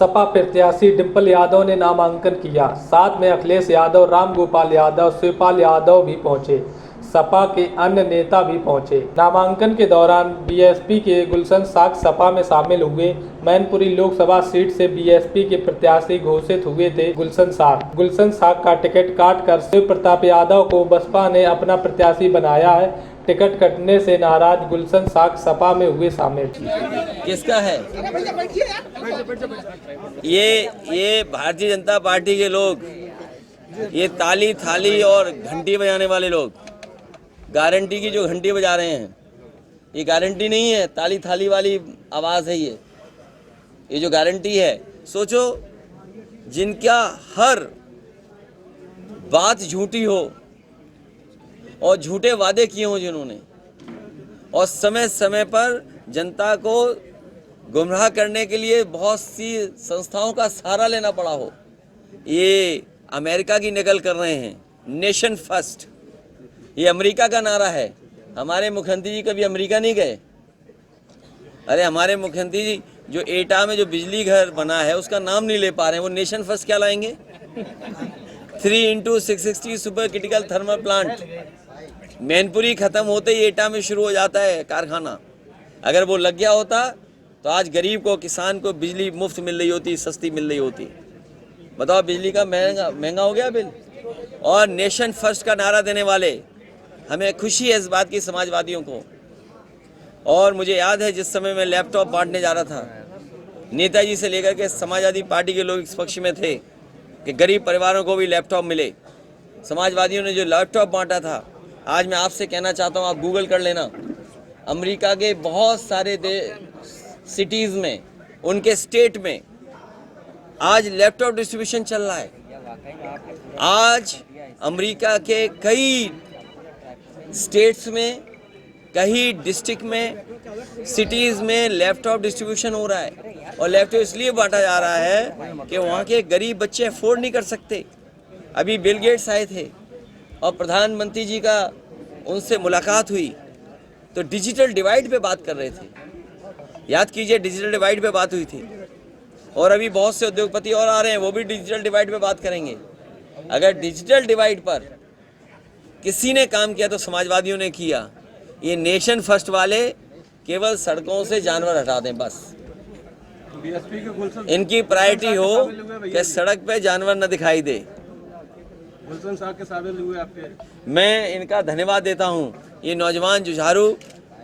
सपा प्रत्याशी डिंपल यादव ने नामांकन किया। साथ में अखिलेश यादव, रामगोपाल यादव, शिवपाल यादव भी पहुंचे। सपा के अन्य नेता भी पहुंचे। नामांकन के दौरान बीएसपी के गुलशन साख सपा में शामिल हुए। मैनपुरी लोकसभा सीट से बीएसपी के प्रत्याशी घोषित हुए थे गुलशन साख का टिकट काटकर शिव प्रताप यादव को बसपा ने अपना प्रत्याशी बनाया है। टिकट कटने से नाराज गुलशन साख सपा में हुए शामिल। किसका है ये भारतीय जनता पार्टी के लोग, ये ताली थाली और घंटी बजाने वाले लोग, गारंटी की जो घंटी बजा रहे हैं, ये गारंटी नहीं है, ताली थाली वाली आवाज़ है। ये जो गारंटी है, सोचो जिनका हर बात झूठी हो और झूठे वादे किए हों जिन्होंने, और समय समय पर जनता को गुमराह करने के लिए बहुत सी संस्थाओं का सहारा लेना पड़ा हो। ये अमेरिका की नकल कर रहे हैं, नेशन फर्स्ट, ये अमेरिका का नारा है। हमारे मुख्यमंत्री जी कभी अमेरिका नहीं गए। अरे हमारे मुख्यमंत्री जी जो एटा में जो बिजली घर बना है उसका नाम नहीं ले पा रहे हैं, वो नेशन फर्स्ट क्या लाएंगे? 3x660 super critical thermal plant Mainpuri खत्म होते ही एटा में शुरू हो जाता है कारखाना। अगर वो लग गया होता तो आज गरीब को, किसान को बिजली मुफ्त मिल रही होती, सस्ती मिल रही होती। बताओ, बिजली का महंगा हो गया बिल। और नेशन फर्स्ट का नारा देने वाले, हमें खुशी है इस बात की समाजवादियों को। और मुझे याद है जिस समय मैं लैपटॉप बांटने जा रहा था, नेताजी से लेकर के समाजवादी पार्टी के लोग इस पक्ष में थे कि गरीब परिवारों को भी लैपटॉप मिले। समाजवादियों ने जो लैपटॉप बांटा था, आज मैं आपसे कहना चाहता हूँ, आप गूगल कर लेना, अमेरिका के बहुत सारे सिटीज़ में, उनके स्टेट में आज लैपटॉप डिस्ट्रीब्यूशन चल रहा है। आज अमेरिका के कई स्टेट्स में, कई डिस्ट्रिक्ट में, सिटीज़ में लैपटॉप डिस्ट्रीब्यूशन हो रहा है। और लैपटॉप इसलिए बांटा जा रहा है कि वहाँ के गरीब बच्चे अफोर्ड नहीं कर सकते। अभी बिल गेट्स आए थे और प्रधानमंत्री जी का उनसे मुलाकात हुई तो डिजिटल डिवाइड पे बात कर रहे थे। याद कीजिए, डिजिटल डिवाइड पे बात हुई थी। और अभी बहुत से उद्योगपति और आ रहे हैं, वो भी डिजिटल डिवाइड पे बात करेंगे। अगर डिजिटल डिवाइड पर किसी ने काम किया तो समाजवादियों ने किया। ये नेशन फर्स्ट वाले केवल सड़कों से जानवर हटा दें, बस इनकी प्रायोरिटी हो कि सड़क पे जानवर न दिखाई दे। गुलशन साख के शामिल हुए आपके, मैं इनका धन्यवाद देता हूँ। ये नौजवान जुझारू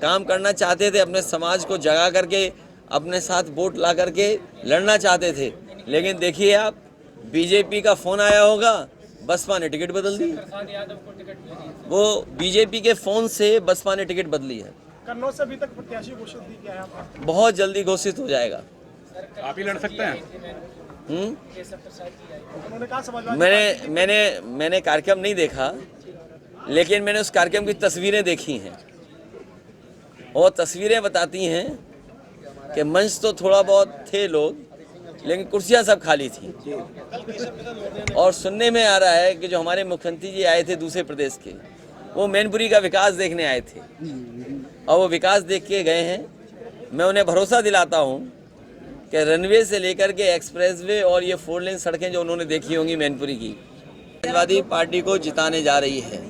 काम करना चाहते थे, अपने समाज को जगा करके अपने साथ वोट ला करके लड़ना चाहते थे। लेकिन देखिए आप, बीजेपी का फ़ोन आया होगा, बसपा ने टिकट बदल दी। वो बीजेपी के फ़ोन से बसपा ने टिकट बदली है। कन्नौज से अभी तक प्रत्याशी घोषित नहीं किया है आपका? बहुत जल्दी घोषित हो जाएगा। आप ही लड़ सकते हैं? उन्होंने कहा समाजवादी मैंने कार्यक्रम नहीं देखा, लेकिन मैंने उस कार्यक्रम की तस्वीरें देखी हैं। और तस्वीरें बताती हैं कि मंच तो थोड़ा बहुत थे लोग, लेकिन कुर्सियां सब खाली थी। और सुनने में आ रहा है कि जो हमारे मुख्यमंत्री जी आए थे दूसरे प्रदेश के, वो मैनपुरी का विकास देखने आए थे और वो विकास देख के गए हैं। मैं उन्हें भरोसा दिलाता हूँ कि रनवे से लेकर के एक्सप्रेसवे और ये 4 लेन सड़कें जो उन्होंने देखी होंगी मैनपुरी की, समाजवादी पार्टी को जिताने जा रही है।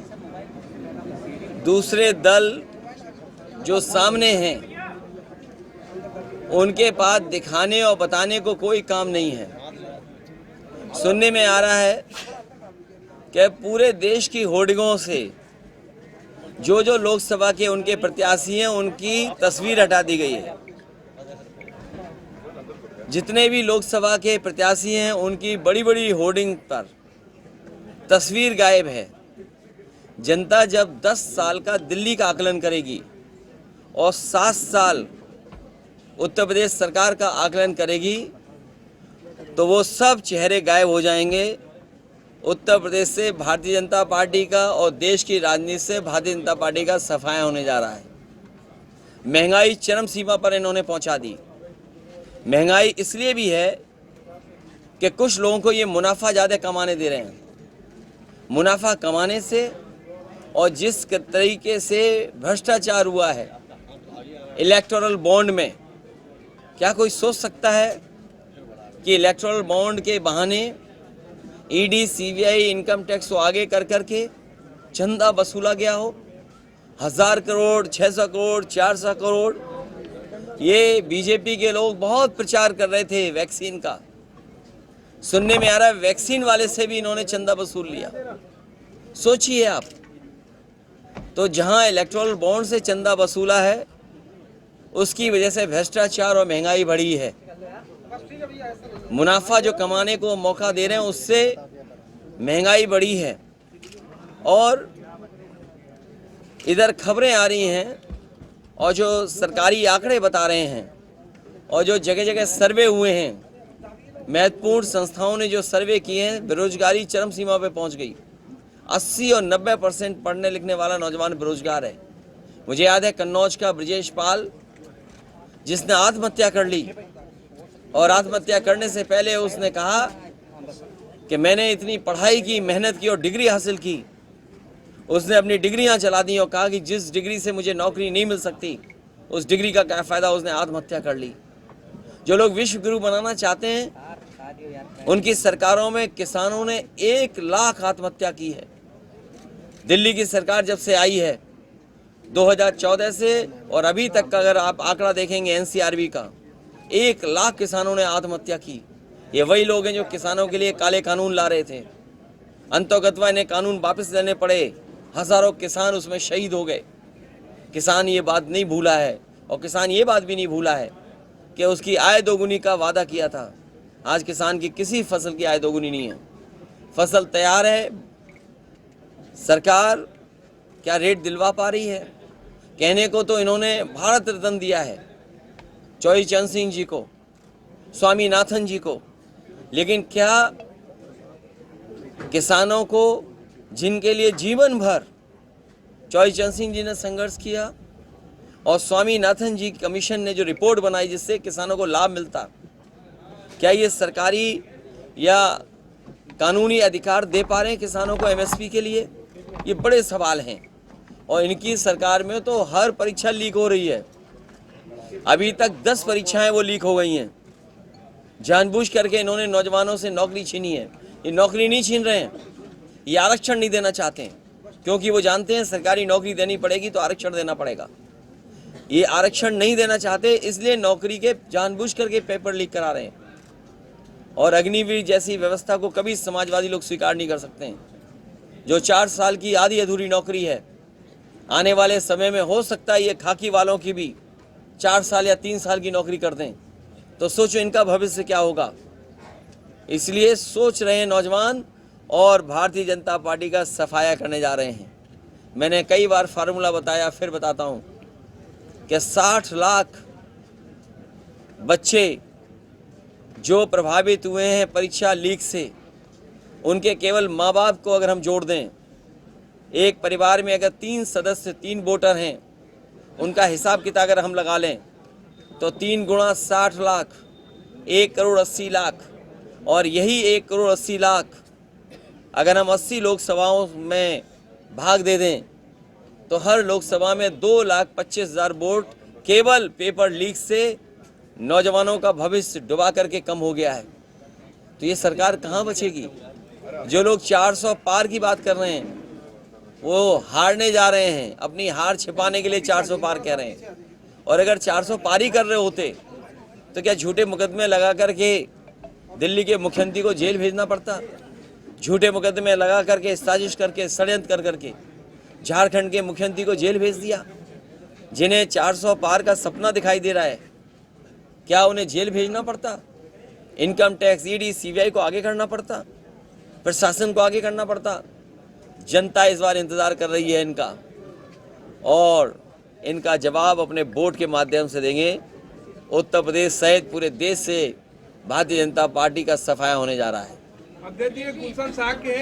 दूसरे दल जो सामने हैं, उनके पास दिखाने और बताने को कोई काम नहीं है। सुनने में आ रहा है कि पूरे देश की होर्डिंगों से जो जो लोकसभा के उनके प्रत्याशी हैं, उनकी तस्वीर हटा दी गई है। जितने भी लोकसभा के प्रत्याशी हैं, उनकी बड़ी बड़ी होर्डिंग पर तस्वीर गायब है। जनता जब 10 साल का दिल्ली का आकलन करेगी और 7 साल उत्तर प्रदेश सरकार का आकलन करेगी, तो वो सब चेहरे गायब हो जाएंगे। उत्तर प्रदेश से भारतीय जनता पार्टी का और देश की राजनीति से भारतीय जनता पार्टी का सफाया होने जा रहा है। महंगाई चरम सीमा पर इन्होंने पहुंचा दी। महंगाई इसलिए भी है कि कुछ लोगों को ये मुनाफा ज़्यादा कमाने दे रहे हैं। मुनाफा कमाने से और जिस तरीके से भ्रष्टाचार हुआ है इलेक्टोरल बॉन्ड में, क्या कोई सोच सकता है कि इलेक्टोरल बॉन्ड के बहाने ईडी, सीबीआई, इनकम टैक्स को आगे कर करके चंदा वसूला गया हो। 1000 करोड़, 600 करोड़, 400 करोड़, ये बीजेपी के लोग बहुत प्रचार कर रहे थे वैक्सीन का। सुनने में आ रहा है वैक्सीन वाले से भी इन्होंने चंदा वसूल लिया। सोचिए आप, तो जहां इलेक्टोरल बॉन्ड से चंदा वसूला है उसकी वजह से भ्रष्टाचार और महंगाई बढ़ी है। मुनाफा जो कमाने को मौका दे रहे हैं उससे महंगाई बढ़ी है। और इधर खबरें आ रही हैं और जो सरकारी आंकड़े बता रहे हैं और जो जगह जगह सर्वे हुए हैं, महत्वपूर्ण संस्थाओं ने जो सर्वे किए हैं, बेरोजगारी चरम सीमा पे पहुंच गई। 80 और 90% पढ़ने लिखने वाला नौजवान बेरोजगार है। मुझे याद है कन्नौज का ब्रजेश पाल, जिसने आत्महत्या कर ली, और आत्महत्या करने से पहले उसने कहा कि मैंने इतनी पढ़ाई की, मेहनत की और डिग्री हासिल की। उसने अपनी डिग्रियां चला दी और कहा कि जिस डिग्री से मुझे नौकरी नहीं मिल सकती उस डिग्री का क्या फ़ायदा। उसने आत्महत्या कर ली। जो लोग विश्व गुरु बनाना चाहते हैं उनकी सरकारों में किसानों ने 1 लाख आत्महत्या की है। दिल्ली की सरकार जब से आई है 2014 से और अभी तक का अगर आप आंकड़ा देखेंगे एनसीआरबी का, 1 लाख किसानों ने आत्महत्या की। ये वही लोग हैं जो किसानों के लिए काले कानून ला रहे थे। अंतोगत्वा इन्हें कानून वापस लेने पड़े। हजारों किसान उसमें शहीद हो गए। किसान ये बात नहीं भूला है और किसान ये बात भी नहीं भूला है कि उसकी आय दोगुनी का वादा किया था। आज किसान की किसी फसल की आय दोगुनी नहीं है। फसल तैयार है, सरकार क्या रेट दिलवा पा रही है? कहने को तो इन्होंने भारत रत्न दिया है चौधरी चरण सिंह जी को, स्वामीनाथन जी को, लेकिन क्या किसानों को जिनके लिए जीवन भर चौधरी चरण सिंह जी ने संघर्ष किया और स्वामीनाथन जी कमीशन ने जो रिपोर्ट बनाई जिससे किसानों को लाभ मिलता, क्या ये सरकारी या कानूनी अधिकार दे पा रहे हैं किसानों को एमएसपी के लिए? ये बड़े सवाल हैं। और इनकी सरकार में तो हर परीक्षा लीक हो रही है। अभी तक 10 परीक्षाएं वो लीक हो गई हैं। जानबूझ करके इन्होंने नौजवानों से नौकरी छीनी है। ये नौकरी नहीं छीन रहे हैं, ये आरक्षण नहीं देना चाहते हैं, क्योंकि वो जानते हैं सरकारी नौकरी देनी पड़ेगी तो आरक्षण देना पड़ेगा। ये आरक्षण नहीं देना चाहते, इसलिए नौकरी के जानबूझ करके पेपर लीक करा रहे हैं। और अग्निवीर जैसी व्यवस्था को कभी समाजवादी लोग स्वीकार नहीं कर सकते हैं। जो 4 साल की आधी अधूरी नौकरी है, आने वाले समय में हो सकता है ये खाकी वालों की भी 4 साल या 3 साल की नौकरी कर दें, तो सोचो इनका भविष्य क्या होगा। इसलिए सोच रहे हैं नौजवान और भारतीय जनता पार्टी का सफाया करने जा रहे हैं। मैंने कई बार फार्मूला बताया, फिर बताता हूं कि 60 लाख बच्चे जो प्रभावित हुए हैं परीक्षा लीक से, उनके केवल माँ बाप को अगर हम जोड़ दें, एक परिवार में अगर 3 सदस्य 3 वोटर हैं, उनका हिसाब किताब अगर हम लगा लें तो 3 गुणा 60 लाख, 1 करोड़ 80 लाख। और यही 1 करोड़ 80 लाख अगर हम 80 लोकसभाओं में भाग दे दें तो हर लोकसभा में 2,25,000 वोट केवल पेपर लीक से नौजवानों का भविष्य डुबा करके कम हो गया है। तो ये सरकार कहाँ बचेगी? जो लोग 400 पार की बात कर रहे हैं वो हारने जा रहे हैं, अपनी हार छिपाने के लिए 400 पार कह रहे हैं। और अगर 400 पार ही कर रहे होते तो क्या झूठे मुकदमे लगा करके दिल्ली के मुख्यमंत्री को जेल भेजना पड़ता? झूठे मुकदमे लगा करके, साजिश करके, षड्यंत्र कर करके झारखंड के मुख्यमंत्री को जेल भेज दिया। जिन्हें 400 पार का सपना दिखाई दे रहा है, क्या उन्हें जेल भेजना पड़ता? इनकम टैक्स, ईडी, सीबीआई को आगे करना पड़ता? प्रशासन को आगे करना पड़ता? जनता इस बार इंतजार कर रही है इनका, और इनका जवाब अपने वोट के माध्यम से देंगे। उत्तर प्रदेश सहित पूरे देश से भारतीय जनता पार्टी का सफाया होने जा रहा है। अध्यक्ष जी गुलशन साहब के